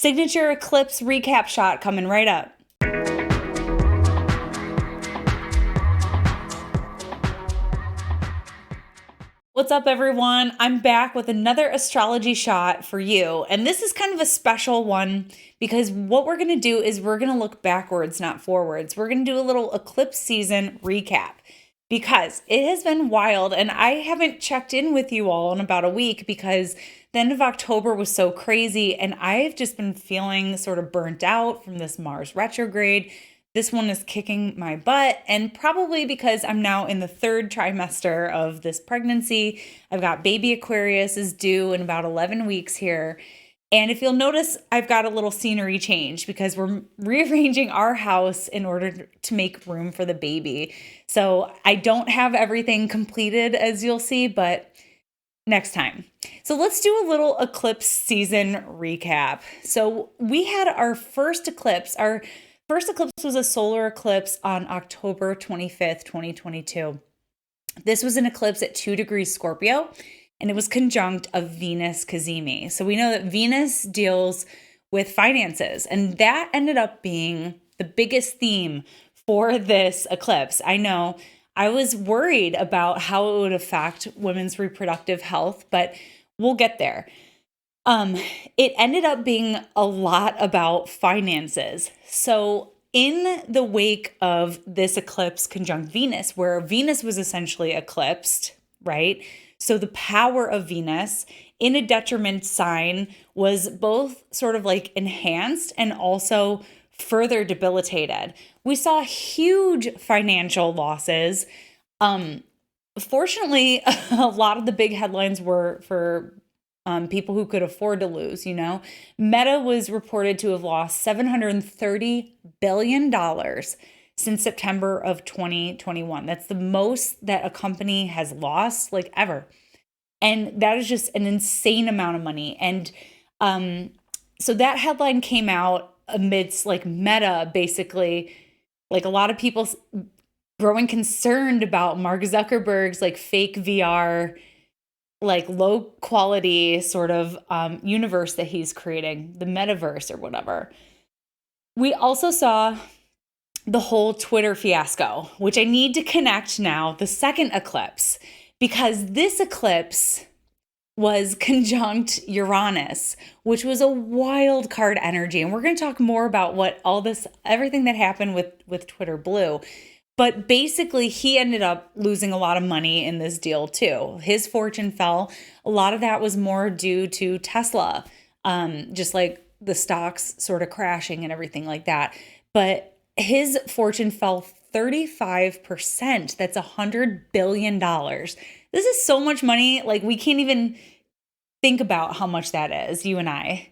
Signature eclipse recap shot coming right up. What's up, everyone? I'm back with another astrology shot for you. And this is kind of a special one because what we're going to do is we're going to look backwards, not forwards. We're going to do a little eclipse season recap because it has been wild. And I haven't checked in with you all in about a week because the end of October was so crazy. And I've just been feeling sort of burnt out from this Mars retrograde. This one is kicking my butt, and probably because I'm now in the third trimester of this pregnancy. I've got baby Aquarius is due in about 11 weeks here. And if you'll notice, I've got a little scenery change because we're rearranging our house in order to make room for the baby. So I don't have everything completed, as you'll see, but next time. So let's do a little eclipse season recap. So we had our first eclipse. Our first eclipse was a solar eclipse on October 25th, 2022. This was an eclipse at 2 degrees Scorpio, and it was conjunct of Venus Cazimi. So we know that Venus deals with finances, and that ended up being the biggest theme for this eclipse. I know I was worried about how it would affect women's reproductive health, but we'll get there. It ended up being a lot about finances. So in the wake of this eclipse conjunct Venus, where Venus was essentially eclipsed, right? So the power of Venus in a detriment sign was both sort of like enhanced and also further debilitated. We saw huge financial losses. Fortunately, a lot of the big headlines were for people who could afford to lose, Meta was reported to have lost $730 billion since September of 2021. That's the most that a company has lost, like, ever. And that is just an insane amount of money. And so that headline came out amidst, like, Meta, basically, like, a lot of people growing concerned about Mark Zuckerberg's, like, fake VR, like, low quality sort of universe that he's creating, the metaverse or whatever. We also saw the whole Twitter fiasco, which I need to connect now, the second eclipse, because this eclipse was conjunct Uranus, which was a wild card energy. And we're going to talk more about what everything that happened with Twitter Blue. But basically, he ended up losing a lot of money in this deal, too. His fortune fell. A lot of that was more due to Tesla, just like the stocks sort of crashing and everything like that. But his fortune fell 35%. That's $100 billion. This is so much money. Like, we can't even think about how much that is, you and I,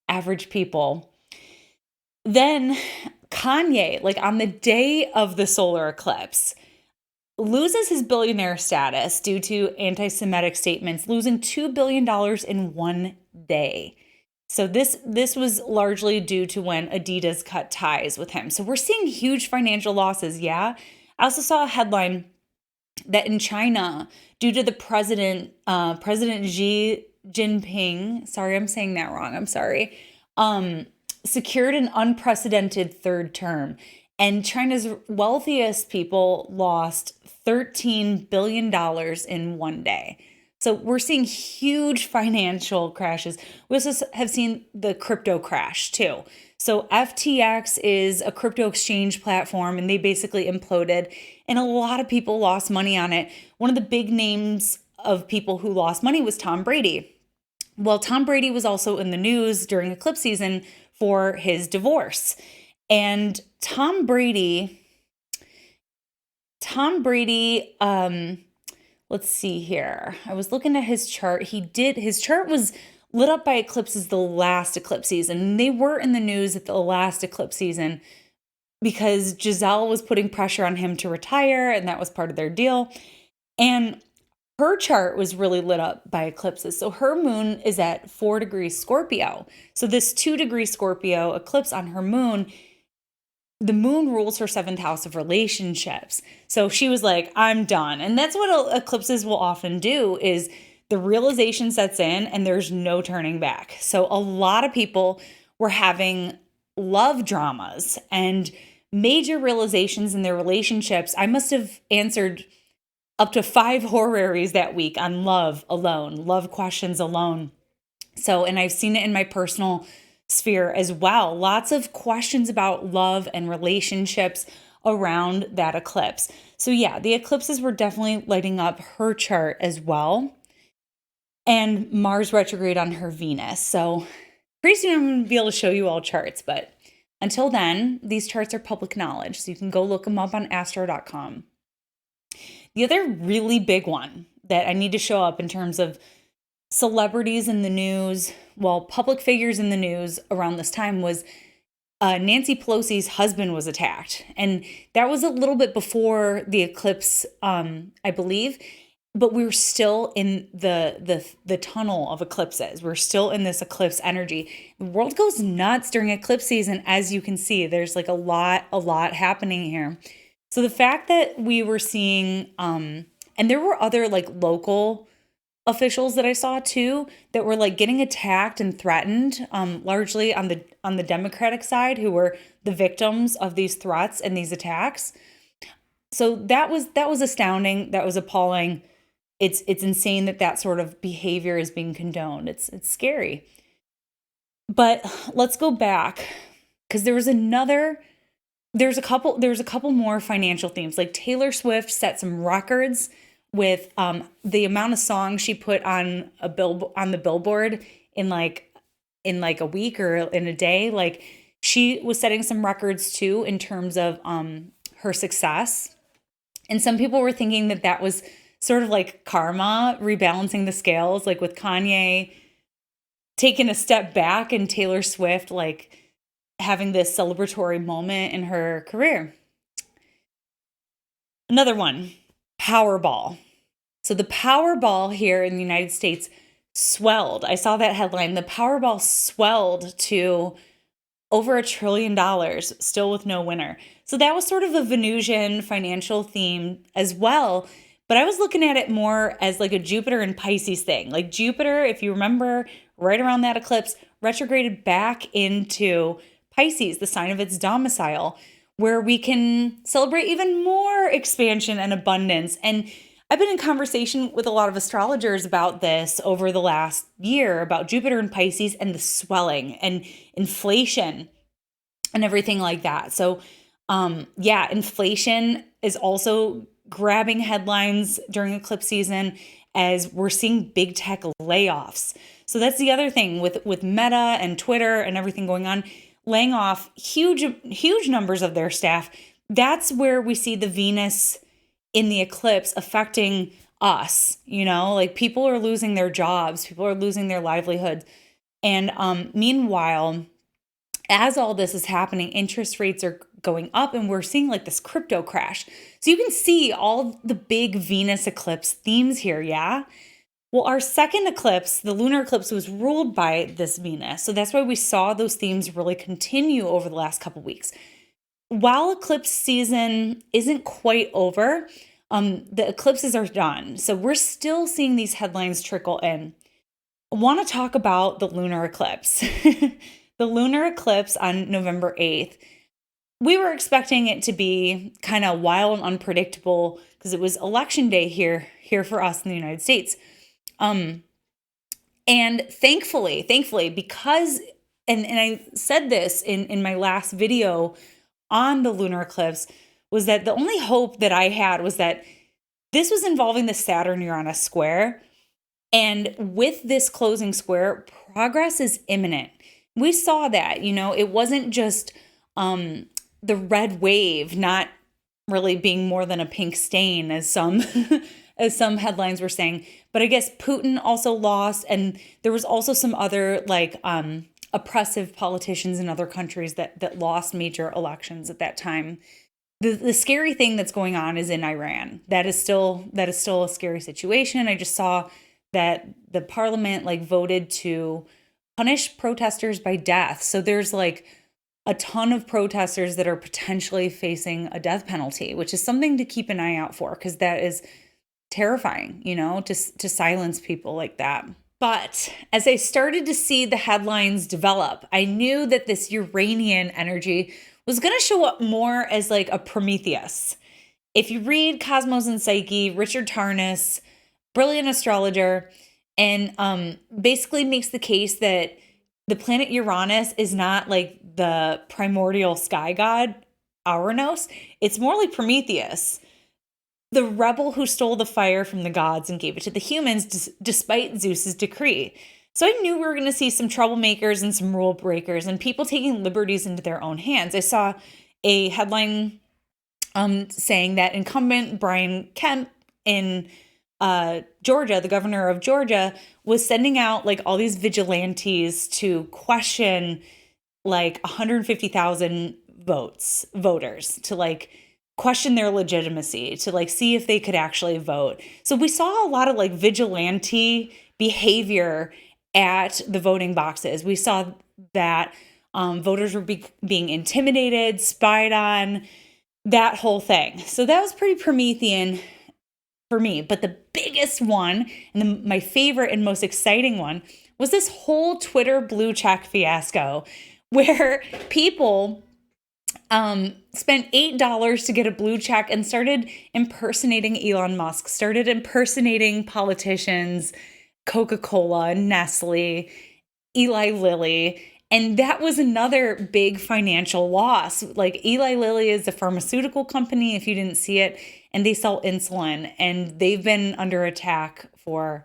average people. Then Kanye, like, on the day of the solar eclipse, loses his billionaire status due to anti-Semitic statements, losing $2 billion in one day. So this was largely due to when Adidas cut ties with him. So we're seeing huge financial losses, yeah? I also saw a headline that in China, due to the President Xi Jinping, sorry, I'm saying that wrong, I'm sorry, secured an unprecedented third term. And China's wealthiest people lost $13 billion in one day. So we're seeing huge financial crashes. We also have seen the crypto crash too. So FTX is a crypto exchange platform, and they basically imploded, and a lot of people lost money on it. One of the big names of people who lost money was Tom Brady. Well, Tom Brady was also in the news during eclipse season for his divorce. And Tom Brady, let's see here. I was looking at his chart. His chart was lit up by eclipses the last eclipse season. They were in the news at the last eclipse season because Giselle was putting pressure on him to retire, and that was part of their deal. And her chart was really lit up by eclipses. So her moon is at 4 degrees Scorpio. So this 2 degree Scorpio eclipse on her moon, the moon rules her 7th house of relationships. So she was like, I'm done. And that's what eclipses will often do, is the realization sets in and there's no turning back. So a lot of people were having love dramas and major realizations in their relationships. I must have answered up to 5 horaries that week on love alone, love questions alone. So, and I've seen it in my personal sphere as well. Lots of questions about love and relationships around that eclipse. So, yeah, the eclipses were definitely lighting up her chart as well. And Mars retrograde on her Venus. So, pretty soon I'm going to be able to show you all charts. But until then, these charts are public knowledge. So, you can go look them up on astro.com. The other really big one that I need to show up in terms of celebrities in the news, well, public figures in the news around this time was Nancy Pelosi's husband was attacked. And that was a little bit before the eclipse, I believe. But we were still in the tunnel of eclipses. We're still in this eclipse energy. The world goes nuts during eclipse season, as you can see. There's like a lot happening here. So the fact that we were seeing, and there were other like local officials that I saw too that were like getting attacked and threatened, largely on the Democratic side, who were the victims of these threats and these attacks. So that was astounding. That was appalling. It's insane that sort of behavior is being condoned. It's scary. But let's go back, because there's a couple more financial themes. Like Taylor Swift set some records with the amount of songs she put on the Billboard in like a week or in a day. Like, she was setting some records too in terms of her success. And some people were thinking that was sort of like karma, rebalancing the scales, like with Kanye taking a step back and Taylor Swift like having this celebratory moment in her career. Another one, Powerball. So the Powerball here in the United States swelled. I saw that headline. The Powerball swelled to over $1 trillion, still with no winner. So that was sort of a Venusian financial theme as well. But I was looking at it more as like a Jupiter and Pisces thing. Like Jupiter, if you remember, right around that eclipse, retrograded back into Pisces, the sign of its domicile, where we can celebrate even more expansion and abundance. And I've been in conversation with a lot of astrologers about this over the last year, about Jupiter and Pisces and the swelling and inflation and everything like that. So, inflation is also grabbing headlines during eclipse season as we're seeing big tech layoffs. So that's the other thing with Meta and Twitter and everything going on, laying off huge numbers of their staff. That's where we see the Venus in the eclipse affecting us, like people are losing their jobs, people are losing their livelihood. And meanwhile, as all this is happening, interest rates are going up and we're seeing like this crypto crash. So you can see all the big Venus eclipse themes here, yeah? Well, our second eclipse, the lunar eclipse, was ruled by this Venus. So that's why we saw those themes really continue over the last couple weeks. While eclipse season isn't quite over, the eclipses are done. So we're still seeing these headlines trickle in. I want to talk about the lunar eclipse. The lunar eclipse on November 8th. We were expecting it to be kind of wild and unpredictable because it was election day here for us in the United States. And thankfully, because, and I said this in my last video on the lunar eclipse, was that the only hope that I had was that this was involving the Saturn-Uranus square. And with this closing square, progress is imminent. We saw that, it wasn't just the red wave not really being more than a pink stain, as some as some headlines were saying. But I guess Putin also lost, and there was also some other like oppressive politicians in other countries that lost major elections at that time. The scary thing that's going on is in Iran. That is still a scary situation. I just saw that the parliament like voted to punish protesters by death. So there's like a ton of protesters that are potentially facing a death penalty, which is something to keep an eye out for, because that is terrifying, to silence people like that. But as I started to see the headlines develop, I knew that this Uranian energy was going to show up more as like a Prometheus. If you read Cosmos and Psyche, Richard Tarnas, brilliant astrologer, and basically makes the case that the planet Uranus is not like the primordial sky god Uranus. It's more like Prometheus, the rebel who stole the fire from the gods and gave it to the humans despite Zeus's decree. So I knew we were going to see some troublemakers and some rule breakers and people taking liberties into their own hands. I saw a headline saying that incumbent Brian Kemp in Georgia, the governor of Georgia, was sending out like all these vigilantes to question like 150,000 voters to like question their legitimacy, to like see if they could actually vote. So we saw a lot of like vigilante behavior at the voting boxes. We saw that voters were being intimidated, spied on, that whole thing. So that was pretty Promethean for me. But the biggest one, and my favorite and most exciting one, was this whole Twitter blue check fiasco where people spent $8 to get a blue check and started impersonating Elon Musk, started impersonating politicians, Coca-Cola, Nestle, Eli Lilly. And that was another big financial loss. Like Eli Lilly is a pharmaceutical company, if you didn't see it, and they sell insulin. And they've been under attack for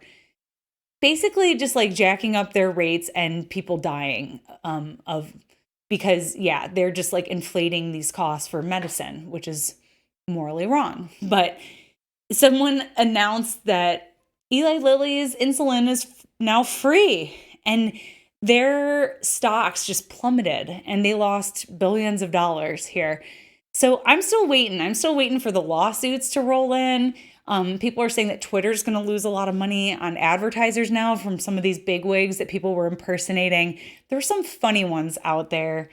basically just like jacking up their rates and people dying because they're just like inflating these costs for medicine, which is morally wrong. But someone announced that Eli Lilly's insulin is now free, and their stocks just plummeted and they lost billions of dollars here. So I'm still waiting. I'm still waiting for the lawsuits to roll in. People are saying that Twitter's going to lose a lot of money on advertisers now from some of these bigwigs that people were impersonating. There were some funny ones out there.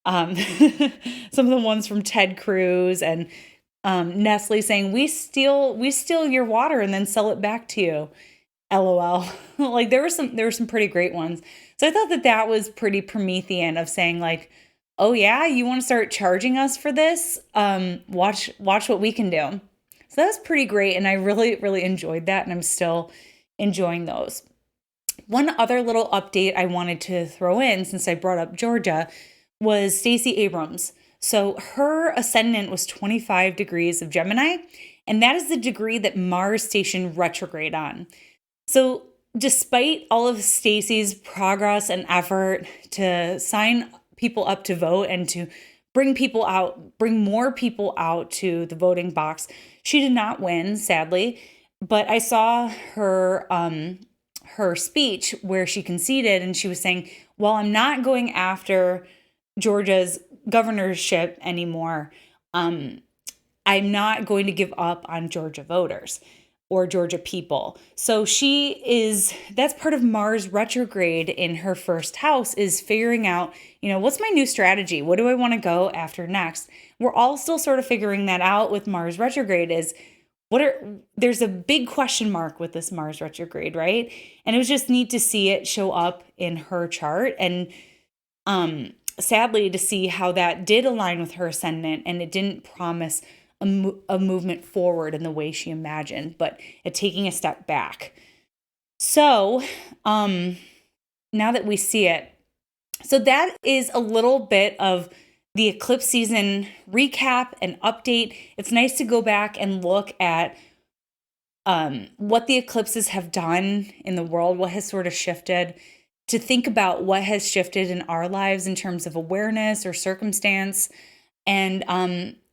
Some of the ones from Ted Cruz and Nestle saying, we steal your water and then sell it back to you. LOL. Like there were some pretty great ones. So I thought that was pretty Promethean of saying like, oh yeah, you want to start charging us for this? Watch what we can do. So that was pretty great. And I really, really enjoyed that. And I'm still enjoying those. One other little update I wanted to throw in since I brought up Georgia was Stacey Abrams. So her ascendant was 25 degrees of Gemini. And that is the degree that Mars stationed retrograde on. So despite all of Stacey's progress and effort to sign people up to vote and to bring more people out to the voting box, she did not win, sadly. But I saw her speech where she conceded and she was saying, well, I'm not going after Georgia's governorship anymore. I'm not going to give up on Georgia voters or Georgia people. So that's part of Mars retrograde in her first house, is figuring out, what's my new strategy? What do I want to go after next? We're all still sort of figuring that out with Mars retrograde. There's a big question mark with this Mars retrograde, right? And it was just neat to see it show up in her chart. And sadly to see how that did align with her ascendant, and it didn't promise a movement forward in the way she imagined, but taking a step back. So now that we see it, so that is a little bit of the eclipse season recap and update. It's nice to go back and look at what the eclipses have done in the world, what has sort of shifted, to think about what has shifted in our lives in terms of awareness or circumstance. And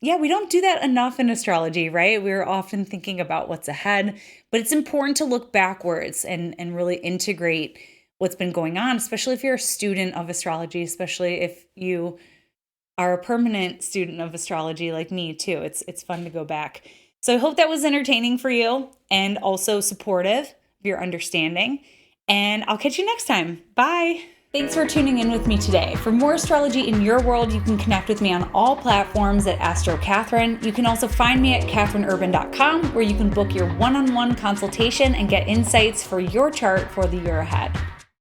we don't do that enough in astrology, right? We're often thinking about what's ahead, but it's important to look backwards and really integrate what's been going on, especially if you're a student of astrology, especially if you are a permanent student of astrology like me too. It's fun to go back. So I hope that was entertaining for you and also supportive of your understanding. And I'll catch you next time. Bye. Thanks for tuning in with me today. For more astrology in your world, you can connect with me on all platforms at Astro Catherine. You can also find me at catherineurban.com, where you can book your one-on-one consultation and get insights for your chart for the year ahead.